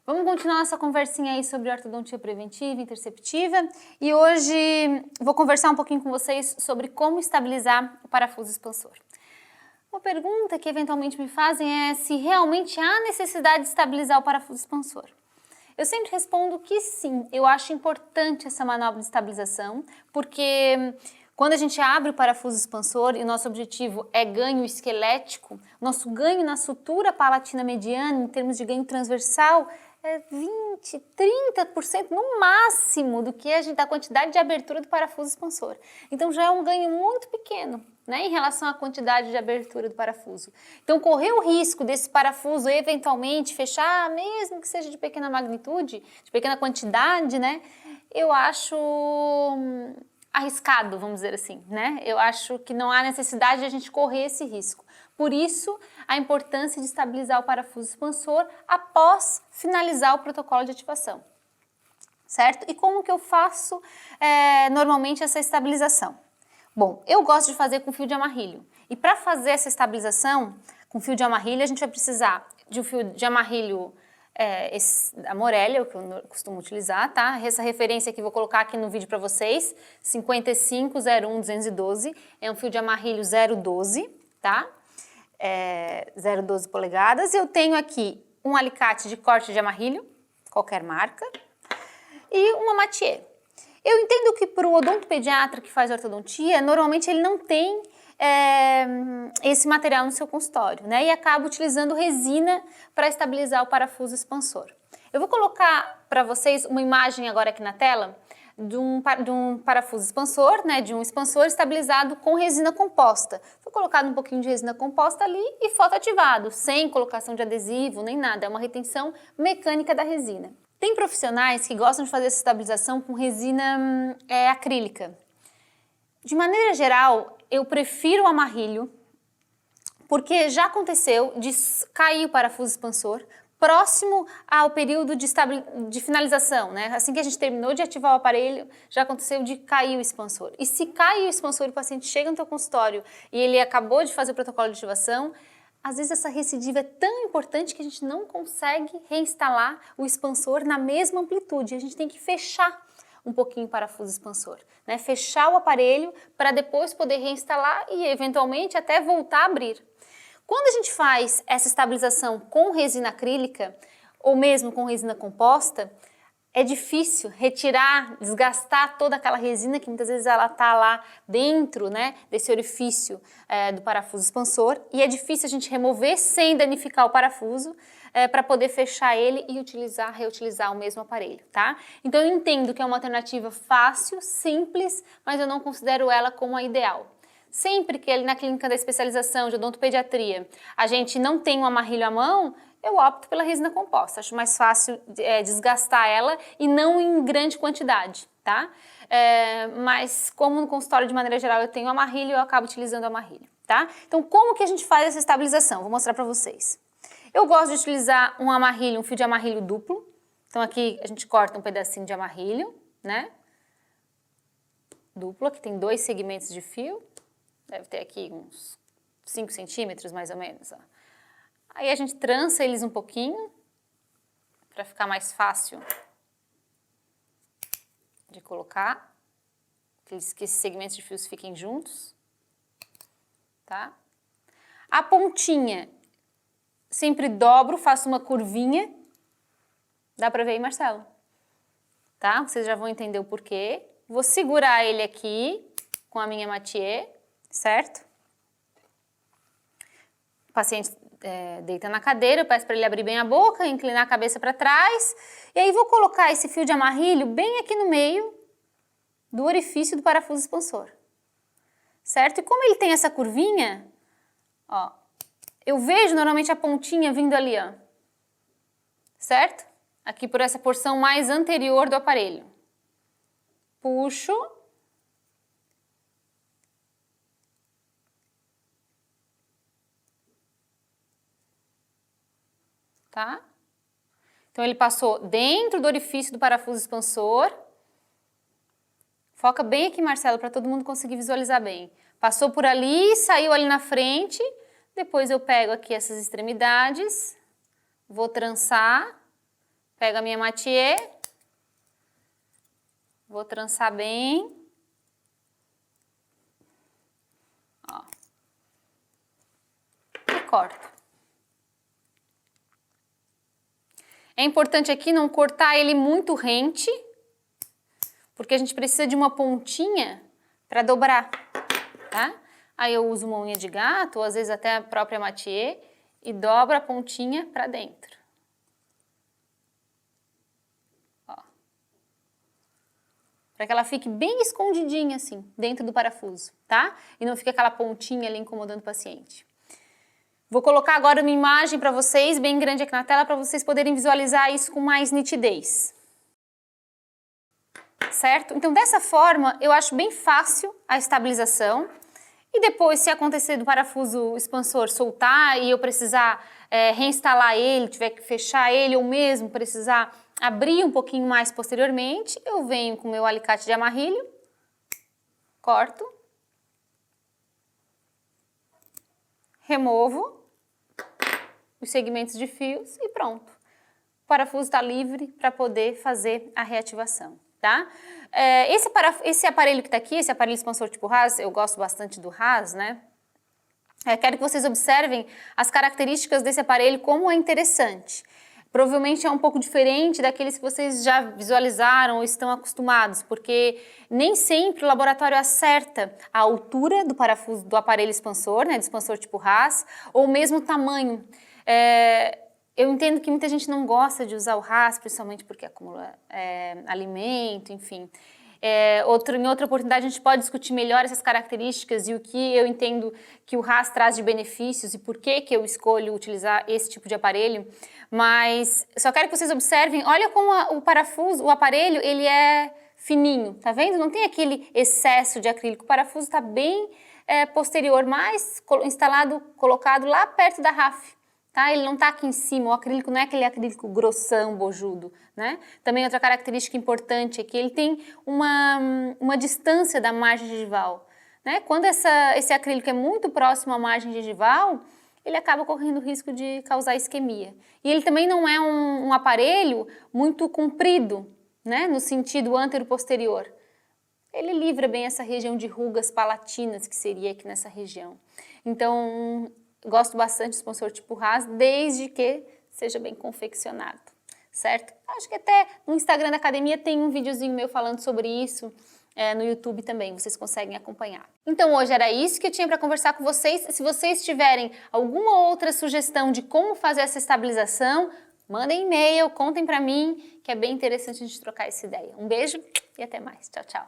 Vamos continuar nossa conversinha aí sobre ortodontia preventiva e interceptiva e hoje vou conversar um pouquinho com vocês sobre como estabilizar o parafuso expansor. Uma pergunta que eventualmente me fazem é se realmente há necessidade de estabilizar o parafuso expansor. Eu sempre respondo que sim, eu acho importante essa manobra de estabilização, porque quando a gente abre o parafuso expansor e o nosso objetivo é ganho esquelético, nosso ganho na sutura palatina mediana, em termos de ganho transversal, é 20, 30% no máximo da quantidade de abertura do parafuso expansor. Então já é um ganho muito pequeno, né, em relação à quantidade de abertura do parafuso. Então correr o risco desse parafuso eventualmente fechar, mesmo que seja de pequena magnitude, de pequena quantidade, né, eu acho arriscado, vamos dizer assim, né? Eu acho que não há necessidade de a gente correr esse risco. Por isso, a importância de estabilizar o parafuso expansor após finalizar o protocolo de ativação, certo? E como que eu faço normalmente essa estabilização? Bom, eu gosto de fazer com fio de amarrilho. E para fazer essa estabilização com fio de amarrilho, a gente vai precisar de um fio de amarrilho a Morelli, o que eu costumo utilizar, tá? Essa referência aqui vou colocar aqui no vídeo para vocês, 5501-212, é um fio de amarrilho 012, tá? 012 polegadas. Eu tenho aqui um alicate de corte de amarrilho, qualquer marca, e uma mathieu. Eu entendo que para o odontopediatra que faz ortodontia, normalmente ele não tem esse material no seu consultório, né? E acaba utilizando resina para estabilizar o parafuso expansor. Eu vou colocar para vocês uma imagem agora aqui na tela de um parafuso expansor, né? De um expansor estabilizado com resina composta. Foi colocado um pouquinho de resina composta ali e fotoativado, sem colocação de adesivo nem nada. É uma retenção mecânica da resina. Tem profissionais que gostam de fazer essa estabilização com resina acrílica. De maneira geral, eu prefiro o amarrilho, porque já aconteceu de cair o parafuso expansor próximo ao período de finalização, né? Assim que a gente terminou de ativar o aparelho, já aconteceu de cair o expansor. E se cai o expansor e o paciente chega no teu consultório e ele acabou de fazer o protocolo de ativação, às vezes essa recidiva é tão importante que a gente não consegue reinstalar o expansor na mesma amplitude. A gente tem que fechar um pouquinho o parafuso expansor, né? Fechar o aparelho para depois poder reinstalar e eventualmente até voltar a abrir. Quando a gente faz essa estabilização com resina acrílica ou mesmo com resina composta, é difícil retirar, desgastar toda aquela resina que muitas vezes ela está lá dentro, né, desse orifício do parafuso expansor, e é difícil a gente remover sem danificar o parafuso para poder fechar ele e reutilizar o mesmo aparelho, tá? Então eu entendo que é uma alternativa fácil, simples, mas eu não considero ela como a ideal. Sempre que na clínica da especialização de odontopediatria a gente não tem um amarrilho à mão, eu opto pela resina composta. Acho mais fácil desgastar ela e não em grande quantidade, tá? Mas como no consultório de maneira geral eu tenho amarrilho, eu acabo utilizando amarrilho, tá? Então como que a gente faz essa estabilização? Vou mostrar para vocês. Eu gosto de utilizar um fio de amarrilho duplo. Então aqui a gente corta um pedacinho de amarrilho, né? Duplo, aqui tem 2 segmentos de fio. Deve ter aqui uns 5 centímetros mais ou menos, ó. Aí a gente trança eles um pouquinho, para ficar mais fácil de colocar, que esses segmentos de fios fiquem juntos, tá? A pontinha, sempre dobro, faço uma curvinha, dá para ver aí, Marcelo? Tá? Vocês já vão entender o porquê. Vou segurar ele aqui com a minha mathieu, certo? O paciente deita na cadeira, eu peço para ele abrir bem a boca, inclinar a cabeça para trás, e aí vou colocar esse fio de amarrilho bem aqui no meio do orifício do parafuso expansor, certo? E como ele tem essa curvinha, ó, eu vejo normalmente a pontinha vindo ali, ó, certo? Aqui por essa porção mais anterior do aparelho. Puxo. Tá? Então ele passou dentro do orifício do parafuso expansor. Foca bem aqui, Marcelo, para todo mundo conseguir visualizar bem. Passou por ali, saiu ali na frente. Depois eu pego aqui essas extremidades, vou trançar, Pego a minha mathieu, vou trançar bem. Ó. E corto. É importante aqui não cortar ele muito rente, porque a gente precisa de uma pontinha para dobrar, tá? Aí eu uso uma unha de gato, ou às vezes até a própria mathieu, e dobro a pontinha para dentro. Para que ela fique bem escondidinha assim, dentro do parafuso, tá? E não fique aquela pontinha ali incomodando o paciente. Vou colocar agora uma imagem para vocês, bem grande aqui na tela, para vocês poderem visualizar isso com mais nitidez. Certo? Então, dessa forma, eu acho bem fácil a estabilização. E depois, se acontecer do parafuso expansor soltar e eu precisar reinstalar ele, tiver que fechar ele, ou mesmo precisar abrir um pouquinho mais posteriormente, eu venho com o meu alicate de amarrilho, corto, removo os segmentos de fios e pronto. O parafuso está livre para poder fazer a reativação, tá? Esse aparelho que está aqui, esse aparelho expansor tipo Haas, eu gosto bastante do Haas, né? Quero que vocês observem as características desse aparelho, como é interessante. Provavelmente é um pouco diferente daqueles que vocês já visualizaram ou estão acostumados, porque nem sempre o laboratório acerta a altura do parafuso do aparelho expansor, né, do expansor tipo Haas, ou mesmo o tamanho. Eu entendo que muita gente não gosta de usar o Haas, principalmente porque acumula alimento, enfim. Em outra oportunidade a gente pode discutir melhor essas características e o que eu entendo que o Haas traz de benefícios e por que eu escolho utilizar esse tipo de aparelho, mas só quero que vocês observem, olha como o aparelho, ele é fininho, tá vendo? Não tem aquele excesso de acrílico, o parafuso está bem posterior, mais colocado lá perto da RAF. Tá? Ele não está aqui em cima, o acrílico não é aquele acrílico grossão, bojudo, né? Também outra característica importante é que ele tem uma distância da margem gengival, né? Quando esse acrílico é muito próximo à margem gengival, ele acaba correndo o risco de causar isquemia. E ele também não é um aparelho muito comprido, né? No sentido antero-posterior. Ele livra bem essa região de rugas palatinas, que seria aqui nessa região. Então, gosto bastante do expansor tipo Haas, desde que seja bem confeccionado, certo? Acho que até no Instagram da academia tem um videozinho meu falando sobre isso, no YouTube também, vocês conseguem acompanhar. Então hoje era isso que eu tinha para conversar com vocês. Se vocês tiverem alguma outra sugestão de como fazer essa estabilização, mandem e-mail, contem para mim, que é bem interessante a gente trocar essa ideia. Um beijo e até mais. Tchau, tchau.